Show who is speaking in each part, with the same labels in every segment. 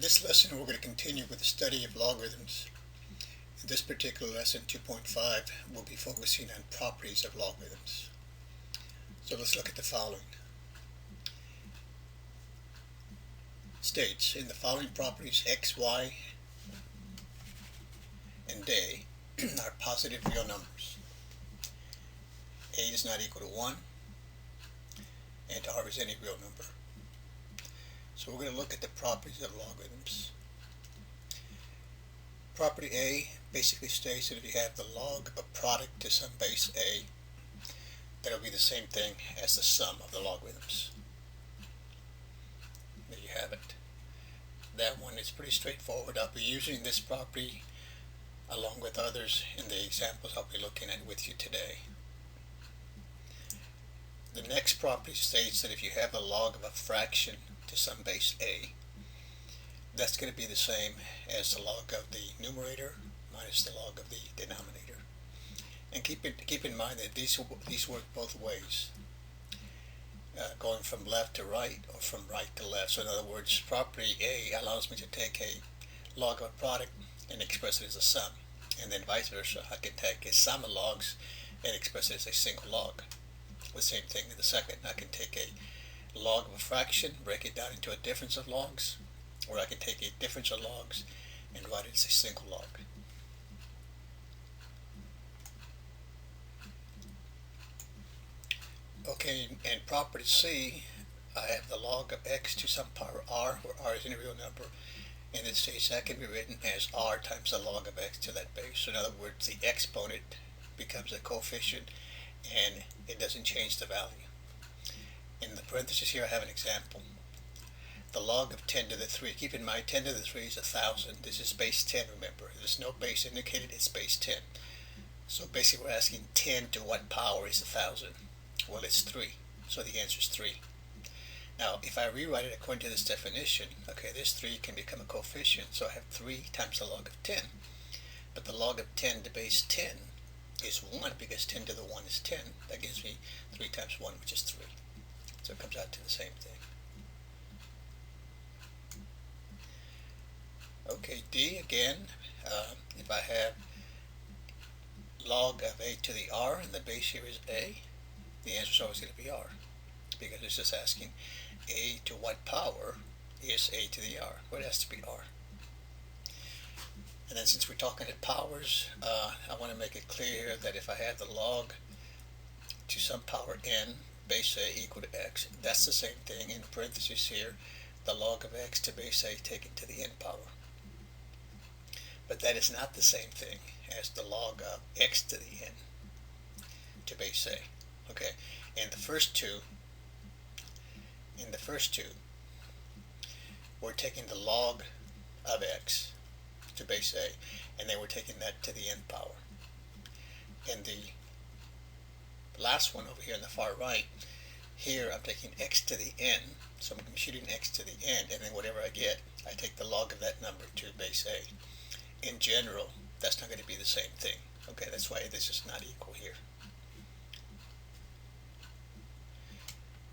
Speaker 1: this lesson we're going to continue with the study of logarithms. In this particular lesson 2.5 we'll be focusing on properties of logarithms. So let's look at the following. States in the following properties x, y, and day are positive real numbers. A is not equal to 1 and r is any real number. So we're going to look at the properties of logarithms. Property A basically states that if you have the log of a product to some base A, that'll be the same thing as the sum of the logarithms. There you have it. That one is pretty straightforward. I'll be using this property along with others in the examples I'll be looking at with you today. The next property states that if you have the log of a fraction to some base A, that's going to be the same as the log of the numerator minus the log of the denominator. And keep in mind that these work both ways, going from left to right or from right to left. So in other words, property A allows me to take a log of a product and express it as a sum, and then vice versa. I can take a sum of logs and express it as a single log. The same thing in the second. I can take a log of a fraction, break it down into a difference of logs, or I can take a difference of logs and write it as a single log. Okay, in property C, I have the log of x to some power r, where r is any real number. In this case, that can be written as r times the log of x to that base. So in other words, the exponent becomes a coefficient and it doesn't change the value. In the parentheses here I have an example. The log of 10 to the 3. Keep in mind 10 to the 3 is 1,000. This is base 10, remember. There's no base indicated, it's base 10. So basically we're asking 10 to what power is 1,000? Well, it's 3. So the answer is 3. Now if I rewrite it according to this definition, okay, this 3 can become a coefficient, so I have 3 times the log of 10. But the log of 10 to base 10 is 1, because 10 to the 1 is 10. That gives me 3 times 1, which is 3. So it comes out to the same thing. Okay, D again, if I have log of a to the r and the base here is a, the answer is always going to be r, because it's just asking a to what power is a to the r. Well, it has to be r. And then since we're talking at powers, I want to make it clear that if I have the log to some power n, base a equal to x, that's the same thing in parentheses here, the log of x to base a taken to the n power. But that is not the same thing as the log of x to the n to base a. Okay, in the first two, we're taking the log of x to base a, and then we're taking that to the n power. In the last one over here on the far right, here I'm taking x to the n, so I'm computing x to the n, and then whatever I get, I take the log of that number to base a. In general, that's not going to be the same thing. Okay, that's why this is not equal here.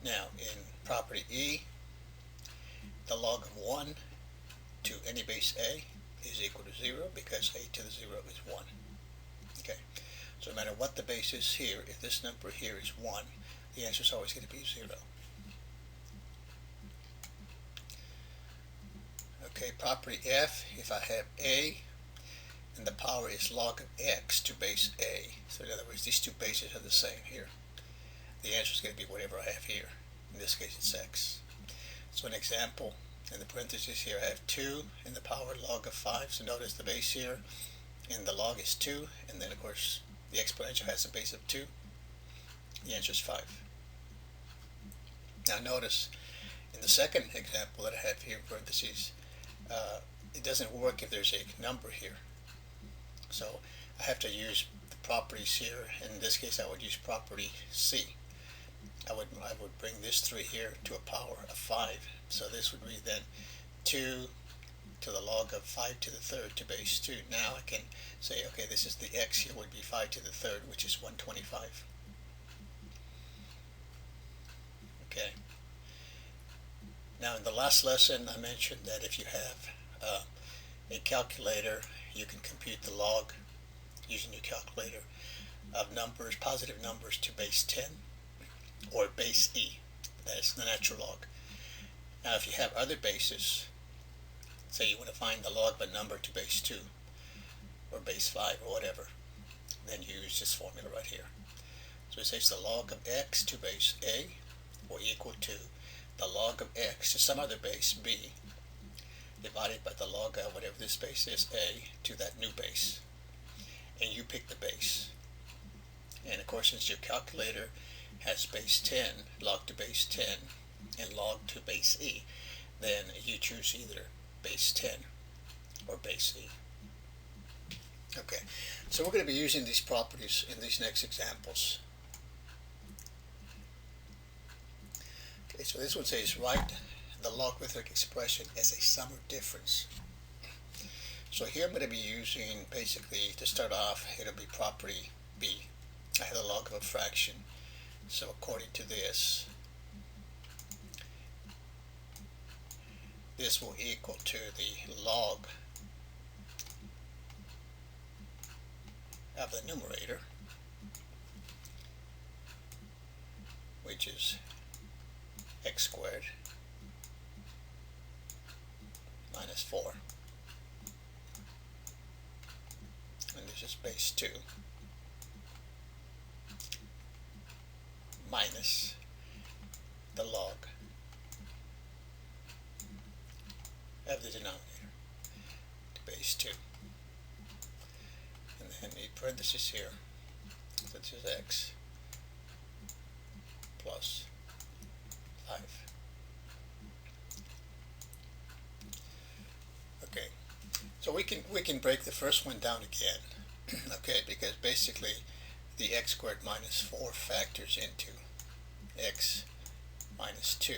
Speaker 1: Now, in property E, the log of 1 to any base a is equal to 0, because a to the 0 is 1. Okay, so no matter what the base is here, if this number here is 1, the answer is always going to be 0. Okay, property F, if I have a and the power is log of x to base a, so in other words these two bases are the same here, the answer is going to be whatever I have here. In this case it's x. So an example, in the parentheses here I have 2 in the power log of 5, so notice the base here and the log is 2, and then of course the exponential has a base of 2. The answer is 5. Now notice in the second example that I have here in parentheses, it doesn't work if there's a number here. So I have to use the properties here. In this case I would use property C. I would bring this 3 here to a power of 5. So this would be then 2 to the log of 5 to the third to base 2. Now I can say, okay, this is the x here would be 5 to the third, which is 125. Okay. Now in the last lesson I mentioned that if you have a calculator, you can compute the log using your calculator of numbers, positive numbers to base 10 or base e. That's the natural log. Now if you have other bases, say you want to find the log of a number to base 2 or base 5 or whatever, then you use this formula right here. So it says the log of x to base a will equal to the log of x to some other base b divided by the log of whatever this base is, a, to that new base. And you pick the base. And of course, since your calculator has base 10, log to base 10, and log to base e, then you choose either base 10 or base e. Okay, so we're going to be using these properties in these next examples. Okay, so this one says write the logarithmic expression as a sum or difference. So here I'm going to be using, basically, to start off, it'll be property B. I have the log of a fraction. So according to this will equal to the log of the numerator, which is x squared minus 4, and this is base 2, minus the log of the denominator to base 2, and then a parenthesis here, so this is x plus 5. Okay, so we can break the first one down again. Okay, because basically the x squared minus 4 factors into x minus 2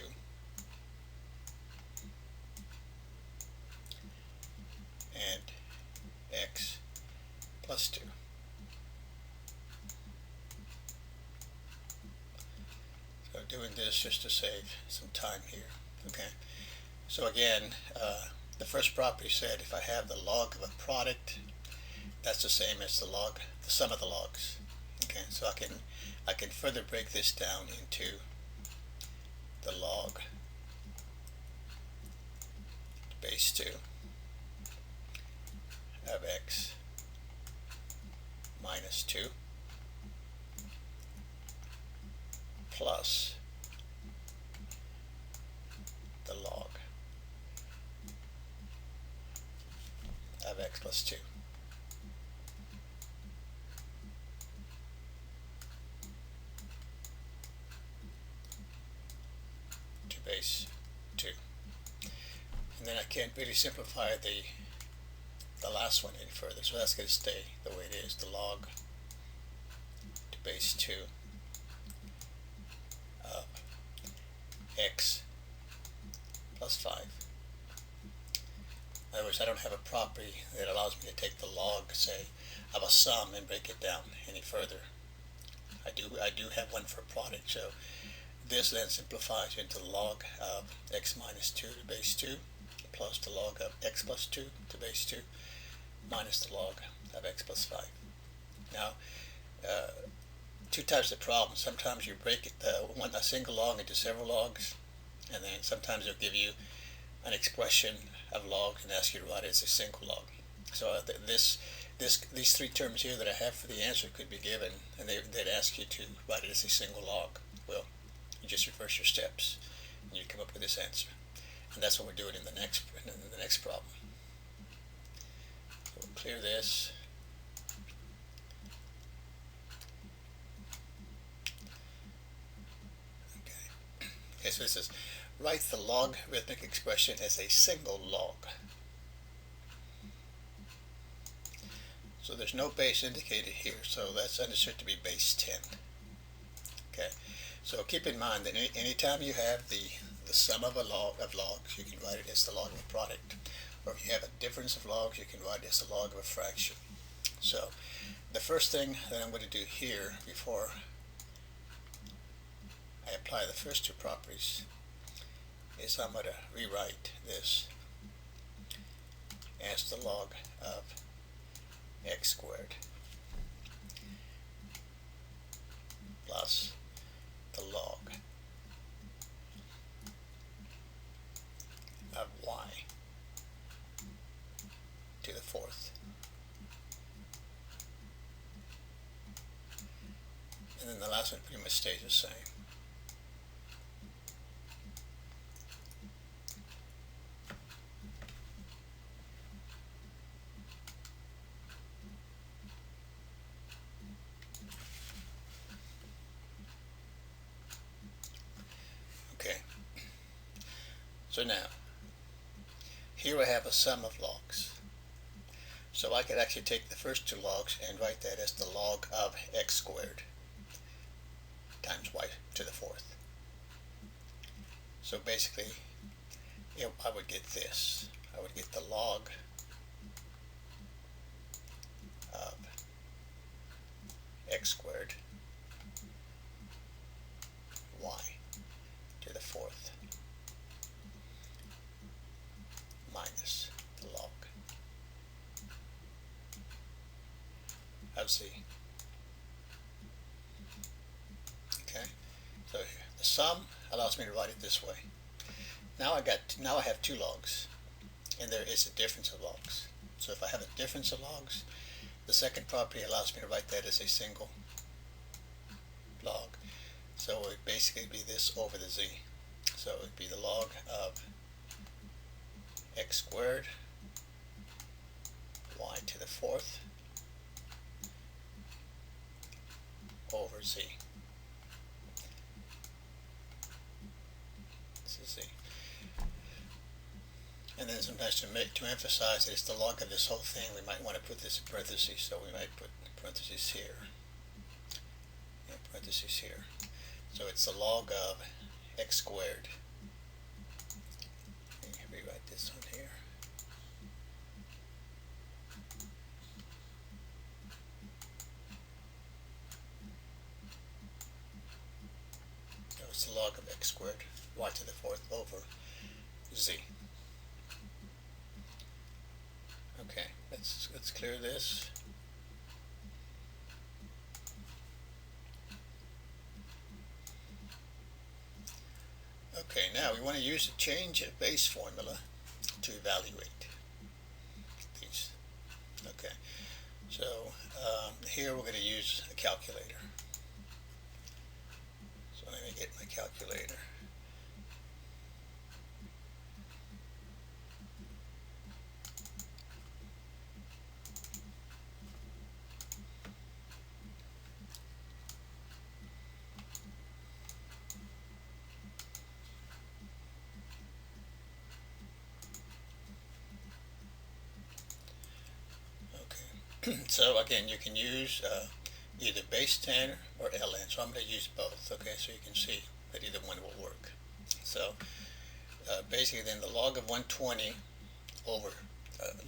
Speaker 1: and x plus 2. So doing this just to save some time here. Okay, so again, the first property said if I have the log of a product, that's the same as the sum of the logs. Okay, so I can further break this down into the log base 2 of x minus 2 plus the log of x plus 2. Base 2, and then I can't really simplify the last one any further, so that's going to stay the way it is, the log to base 2 of x plus 5. In other words, I don't have a property that allows me to take the log, say, of a sum and break it down any further. I do have one for a product, so this then simplifies into the log of x minus 2 to base 2 plus the log of x plus 2 to base 2 minus the log of x plus 5. Now, two types of problems. Sometimes you break it, a single log into several logs, and then sometimes they'll give you an expression of logs and ask you to write it as a single log. So these three terms here that I have for the answer could be given, and they'd ask you to write it as a single log. Well, you just reverse your steps, and you come up with this answer. And that's what we're doing in the next problem. So we'll clear this. Okay, so this is write the logarithmic expression as a single log. So there's no base indicated here, so that's understood to be base 10. Okay, so keep in mind that anytime you have the sum of logs, you can write it as the log of a product. Or if you have a difference of logs, you can write it as the log of a fraction. So the first thing that I'm going to do here before I apply the first two properties is I'm going to rewrite this as the log of x squared plus the log of y to the fourth. And then the last one pretty much stays the same. Okay. So now, here I have a sum of logs. So I could actually take the first two logs and write that as the log of x squared times y to the fourth. So basically, I would get this. I would get the log of x squared y to the fourth minus the log of z. Okay, so here, the sum allows me to write it this way. Now I have two logs, and there is a difference of logs. So if I have a difference of logs, the second property allows me to write that as a single log. So it would basically be this over the z. So it would be the log of x squared y to the fourth over z. This is z. And then sometimes to emphasize that it's the log of this whole thing, we might want to put this in parentheses. So we might put parentheses here and parentheses here. So it's the log of x squared. Let me rewrite this one here. So it's the log of x squared y to the fourth over z. Okay, let's clear this. Okay, now we want to use the change of base formula to evaluate these. Okay, so here we're going to use a calculator. So let me get my calculator. So again, you can use either base 10 or ln. So I'm going to use both. Okay, so you can see that either one will work. So basically, then the log of 120 over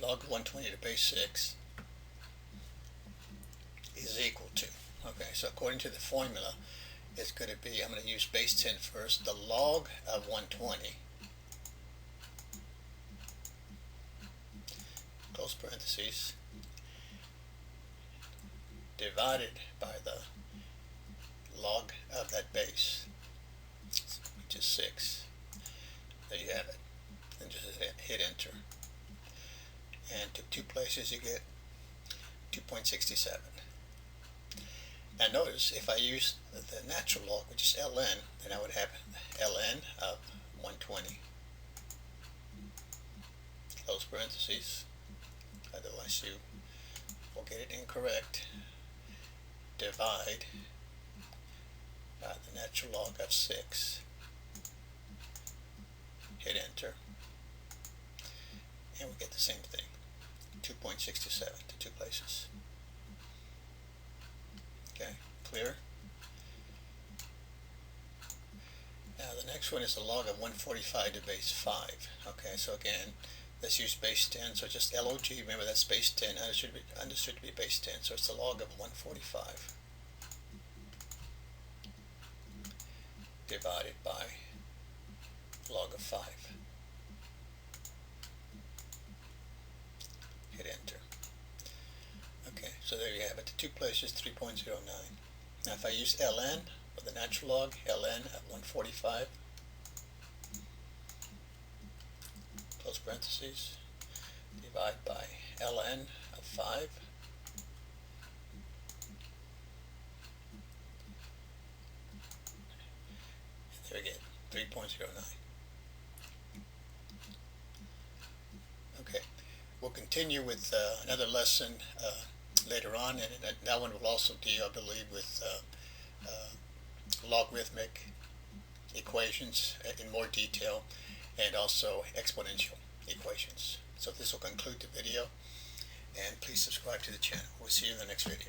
Speaker 1: log of 120 to base 6 is equal to. Okay, so according to the formula, it's going to be, I'm going to use base 10 first. The log of 120 close parentheses divided by the log of that base, which is 6. There you have it. Then just hit enter. And to two places you get 2.67. Now notice, if I use the natural log, which is ln, then I would have ln of 120. Close parentheses. Otherwise you will get it incorrect. Divide by the natural log of 6. Hit enter. And we get the same thing. 2.67 to two places. Okay, clear? Now the next one is the log of 145 to base 5. Okay, so again, let's use base 10. So just log, remember that's base 10, understood to be base 10. So it's the log of 145 divided by log of 5. Hit enter. Okay, so there you have it. The two places, 3.09. Now if I use ln for the natural log, ln at 145, close parentheses, divide by ln of 5, there again, 3.09. Okay, we'll continue with another lesson later on, and that one will also deal, I believe, with logarithmic equations in more detail, and also exponential equations. So this will conclude the video, and please subscribe to the channel. We'll see you in the next video.